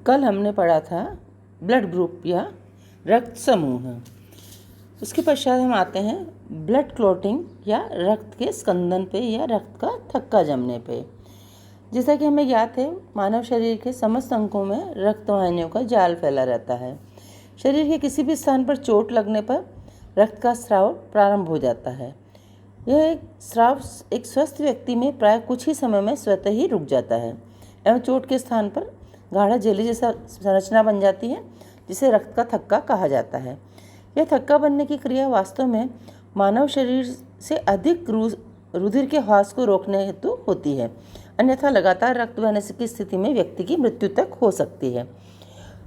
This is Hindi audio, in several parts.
कल हमने पढ़ा था ब्लड ग्रुप या रक्त समूह। उसके पश्चात हम आते हैं ब्लड क्लॉटिंग या रक्त के स्कंदन पे या रक्त का थक्का जमने पे। जैसा कि हमें याद है, मानव शरीर के समस्त अंगों में रक्त वाहिनियों का जाल फैला रहता है। शरीर के किसी भी स्थान पर चोट लगने पर रक्त का स्राव प्रारंभ हो जाता है। यह स्राव एक स्वस्थ व्यक्ति में प्राय कुछ ही समय में स्वतः ही रुक जाता है एवं चोट के स्थान पर गाढ़ा जेली जैसा संरचना बन जाती है, जिसे रक्त का थक्का कहा जाता है। यह थक्का बनने की क्रिया वास्तव में मानव शरीर से अधिक रुधिर के ह्रास को रोकने हेतु होती है, अन्यथा लगातार रक्त बहने की स्थिति में व्यक्ति की मृत्यु तक हो सकती है।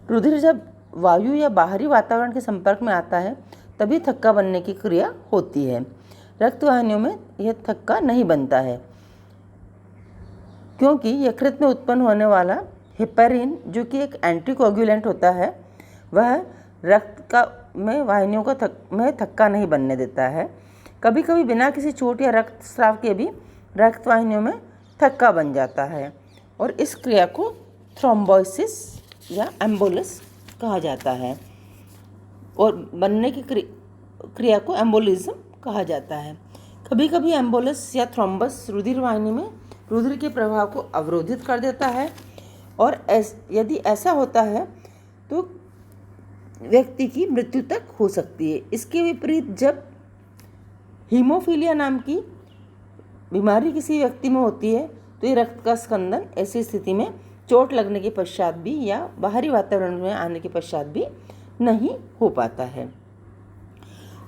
रुधिर जब वायु या बाहरी वातावरण के संपर्क में आता है तभी थक्का बनने की क्रिया होती है। रक्त वाहिनियों में यह थक्का नहीं बनता है क्योंकि यकृत में उत्पन्न होने वाला हेपेरिन, जो कि एक एंटीकोगुलेंट होता है, वह रक्त में वाहिनियों में थक्का नहीं बनने देता है। कभी कभी बिना किसी चोट या रक्त स्राव के भी रक्त वाहिनियों में थक्का बन जाता है और इस क्रिया को थ्रोम्बोसिस या एम्बोलिस कहा जाता है और बनने की क्रिया को एम्बोलिज्म कहा जाता है। कभी कभी एम्बोलिस या थ्रोम्बस रुधिर वाहिनी में रुधिर के प्रवाह को अवरोधित कर देता है और यदि ऐसा होता है तो व्यक्ति की मृत्यु तक हो सकती है। इसके विपरीत जब हीमोफीलिया नाम की बीमारी किसी व्यक्ति में होती है तो ये रक्त का स्कंदन ऐसी स्थिति में चोट लगने के पश्चात भी या बाहरी वातावरण में आने के पश्चात भी नहीं हो पाता है।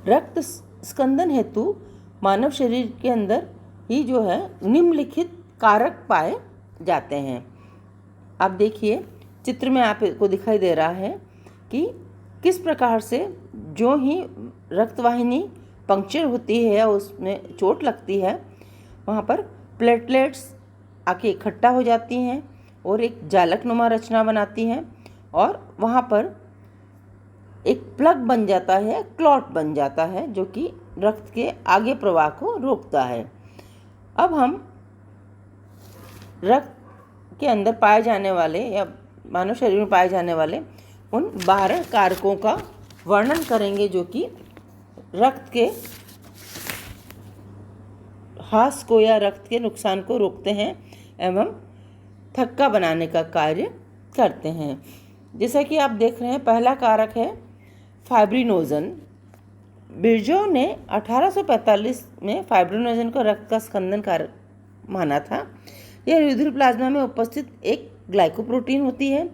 रक्त स्कंदन हेतु मानव शरीर के अंदर ही जो है निम्नलिखित कारक पाए जाते हैं। आप देखिए, चित्र में आपको दिखाई दे रहा है कि किस प्रकार से जो ही रक्तवाहिनी पंक्चर होती है या उसमें चोट लगती है, वहाँ पर प्लेटलेट्स आके इकट्ठा हो जाती हैं और एक जालकनुमा रचना बनाती हैं और वहाँ पर एक प्लग बन जाता है, क्लॉट बन जाता है, जो कि रक्त के आगे प्रवाह को रोकता है। अब हम रक्त के अंदर पाए जाने वाले या मानव शरीर में पाए जाने वाले उन 12 कारकों का वर्णन करेंगे जो कि रक्त के ह्रास को या रक्त के नुकसान को रोकते हैं एवं थक्का बनाने का कार्य करते हैं। जैसा कि आप देख रहे हैं, पहला कारक है फाइब्रिनोजन। बिरजो ने 1845 में फाइब्रिनोजन को रक्त का स्कंदन कारक माना था। यह रुधिर प्लाज्मा में उपस्थित एक ग्लाइकोप्रोटीन होती है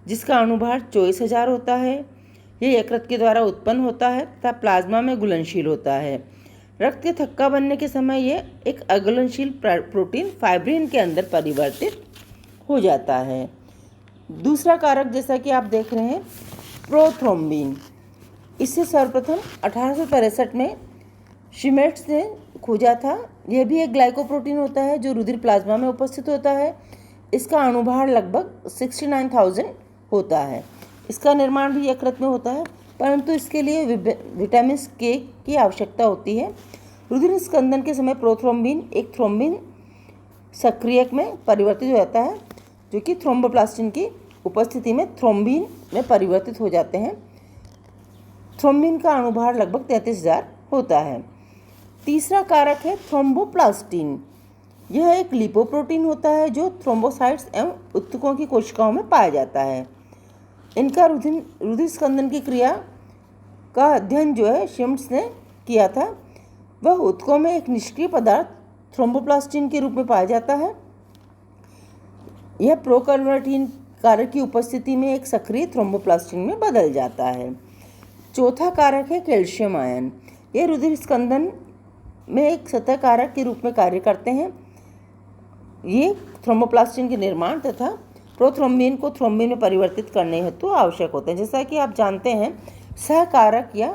जिसका अणुभार 24,000 होता है। यह यकृत के द्वारा उत्पन्न होता है तथा प्लाज्मा में घुलनशील होता है। रक्त के थक्का बनने के समय यह एक अघुलनशील प्रोटीन फाइब्रिन के अंदर परिवर्तित हो जाता है। दूसरा कारक, जैसा कि आप देख रहे हैं, प्रोथ्रोम्बिन। इसे सर्वप्रथम 1863 में शिमेट्स ने खोजा था। यह भी एक ग्लाइकोप्रोटीन होता है जो रुधिर प्लाज्मा में उपस्थित होता है। इसका अणुभार लगभग 69,000 होता है। इसका निर्माण भी यकृत में होता है, परंतु इसके लिए विटामिन के की आवश्यकता होती है। रुधिर स्कंदन के समय प्रोथ्रोम्बिन एक थ्रोम्बिन सक्रियक में परिवर्तित हो जाता है, जो कि थ्रोम्बोप्लास्टिन की उपस्थिति में थ्रोम्बिन में परिवर्तित हो जाते हैं। थ्रोम्बिन का अणुभार लगभग 33,000 होता है। तीसरा कारक है थ्रोम्बोप्लास्टिन। यह एक लिपोप्रोटीन होता है जो थ्रोम्बोसाइट्स एवं ऊतकों की कोशिकाओं में पाया जाता है। इनका रुधिर स्कंदन की क्रिया का अध्ययन जो है शिम्ट्स ने किया था। वह ऊतकों में एक निष्क्रिय पदार्थ थ्रोम्बोप्लास्टिन के रूप में पाया जाता है। यह प्रोकन्वर्टिन कारक की उपस्थिति में एक सक्रिय थ्रोम्बोप्लास्टिन में बदल जाता है। चौथा कारक है कैल्शियम आयन। यह रुधिर स्कंदन में एक सतह कारक के रूप में कार्य करते हैं। ये थ्रोम्बोप्लास्टिन के निर्माण तथा प्रोथ्रोम्बिन को थ्रोम्बिन में परिवर्तित करने हेतु आवश्यक होते हैं। जैसा कि आप जानते हैं, सहकारक या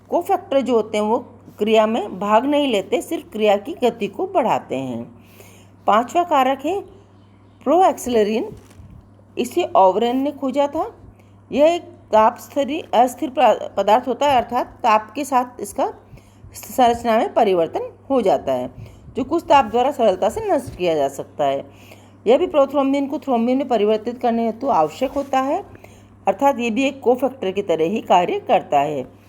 कोफैक्टर जो होते हैं वो क्रिया में भाग नहीं लेते, सिर्फ क्रिया की गति को बढ़ाते हैं। पांचवा कारक है प्रोएक्सिलरिन। इसे ओवरेन ने खोजा था। यह एक ताप अस्थिर पदार्थ होता है, अर्थात ताप के साथ इसका संरचना में परिवर्तन हो जाता है, जो कुछ ताप द्वारा सरलता से नष्ट किया जा सकता है। यह भी प्रोथ्रोम्बिन को थ्रोम्बिन में परिवर्तित करने हेतु आवश्यक होता है, अर्थात ये भी एक कोफैक्टर की तरह ही कार्य करता है।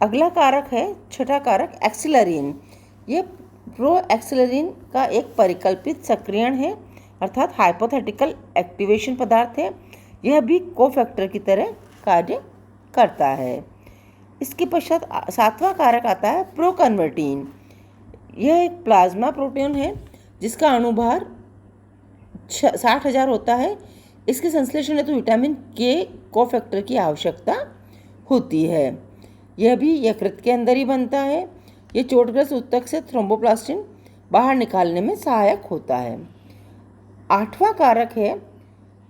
अगला कारक है छठा कारक एक्सिलरीन। ये प्रो एक्सिलरीन का एक परिकल्पित सक्रियण है, अर्थात हाइपोथेटिकल एक्टिवेशन पदार्थ है। यह भी कोफैक्टर की तरह कार्य करता है। इसके पश्चात सातवां कारक आता है प्रोकन्वर्टीन। यह एक प्लाज्मा प्रोटीन है जिसका अणुभार 60,000 होता है। इसके संश्लेषण हेतु विटामिन के कोफैक्टर की आवश्यकता होती है। यह भी यकृत के अंदर ही बनता है। यह चोटग्रस्त ऊतक से थ्रोम्बोप्लास्टिन बाहर निकालने में सहायक होता है। आठवां कारक है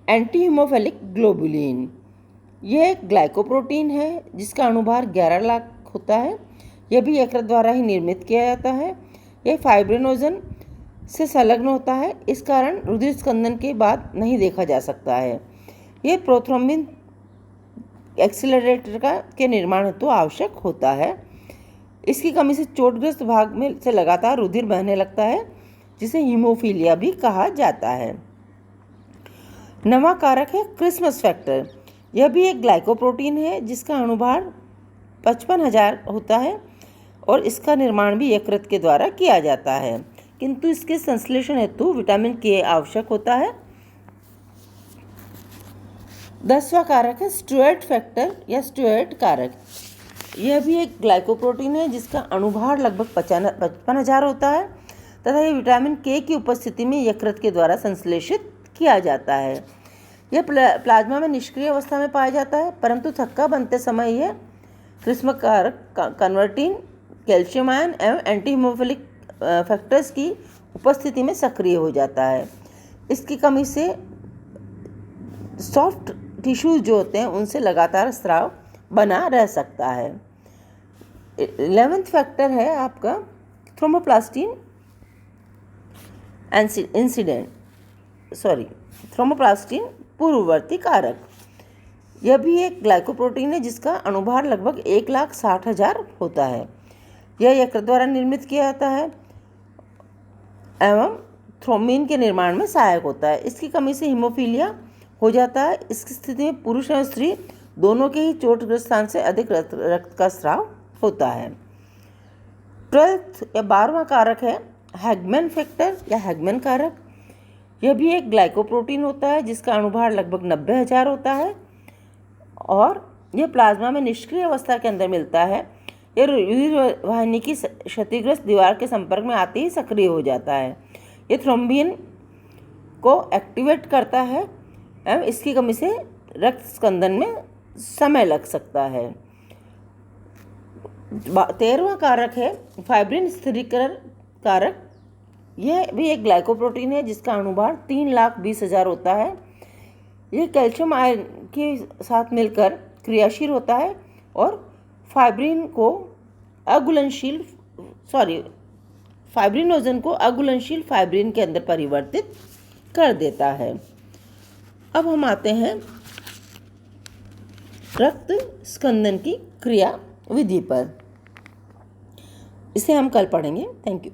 एंटी हीमोफिलिक ग्लोबुलिन। यह एक ग्लाइकोप्रोटीन है जिसका अणुभार 11 लाख होता है। यह भी यकृत द्वारा ही निर्मित किया जाता है। यह फाइब्रिनोजन से संलग्न होता है, इस कारण रुधिर स्कंदन के बाद नहीं देखा जा सकता है। यह प्रोथ्रोम्बिन एक्सीलरेटर के निर्माण हेतु आवश्यक होता है। इसकी कमी से चोटग्रस्त भाग में से लगातार रुधिर बहने लगता है, जिसे हीमोफीलिया भी कहा जाता है। नवा कारक है क्रिसमस फैक्टर। यह भी एक ग्लाइकोप्रोटीन है जिसका अणुभार 55,000 होता है और इसका निर्माण भी यकृत के द्वारा किया जाता है, किंतु इसके संश्लेषण हेतु विटामिन के आवश्यक होता है। 10वां कारक है स्टुअर्ट फैक्टर या स्टुअर्ट कारक। यह भी एक ग्लाइकोप्रोटीन है जिसका अणुभार लगभग 55,000 होता है तथा यह विटामिन के की उपस्थिति में यकृत के द्वारा संश्लेषित किया जाता है। यह प्लाज्मा में निष्क्रिय अवस्था में पाया जाता है, परंतु थक्का बनते समय यह क्रिस्म कारक कन्वर्टीन, कैल्शियम आयन एवं एंटी हीमोफिलिक फैक्टर्स की उपस्थिति में सक्रिय हो जाता है। इसकी कमी से सॉफ्ट टिश्यूज जो होते हैं उनसे लगातार स्राव बना रह सकता है। 11वां फैक्टर है आपका थ्रोम्बोप्लास्टिन थ्रोम्बोप्लास्टिन पूर्ववर्ती कारक। यह भी एक ग्लाइकोप्रोटीन है जिसका अणुभार लगभग 1,60,000 होता है। यह यकृत द्वारा निर्मित किया जाता है एवं थ्रोम्बिन के निर्माण में सहायक होता है। इसकी कमी से हीमोफीलिया हो जाता है। इसकी स्थिति में पुरुष एवं स्त्री दोनों के ही चोटग्रस्त स्थान से अधिक रक्त का स्राव होता है। 12वां कारक है हैगमैन फैक्टर या हैगमैन कारक। यह भी एक ग्लाइकोप्रोटीन होता है जिसका अणुभार लगभग 90,000 होता है और यह प्लाज्मा में निष्क्रिय अवस्था के अंदर मिलता है। यह रुधिर वाहिनी की क्षतिग्रस्त दीवार के संपर्क में आते ही सक्रिय हो जाता है। यह थ्रोम्बिन को एक्टिवेट करता है एवं इसकी कमी से रक्त स्कंदन में समय लग सकता है। 13वां कारक है फाइब्रिन स्थिरीकरण कारक। यह भी एक ग्लाइकोप्रोटीन है जिसका अणुभार 3,20,000 होता है। यह कैल्शियम आयन के साथ मिलकर क्रियाशील होता है और फाइब्रिनोजन को अघुलनशील फाइब्रिन के अंदर परिवर्तित कर देता है। अब हम आते हैं रक्त स्कंदन की क्रिया विधि पर। इसे हम कल पढ़ेंगे। Thank you.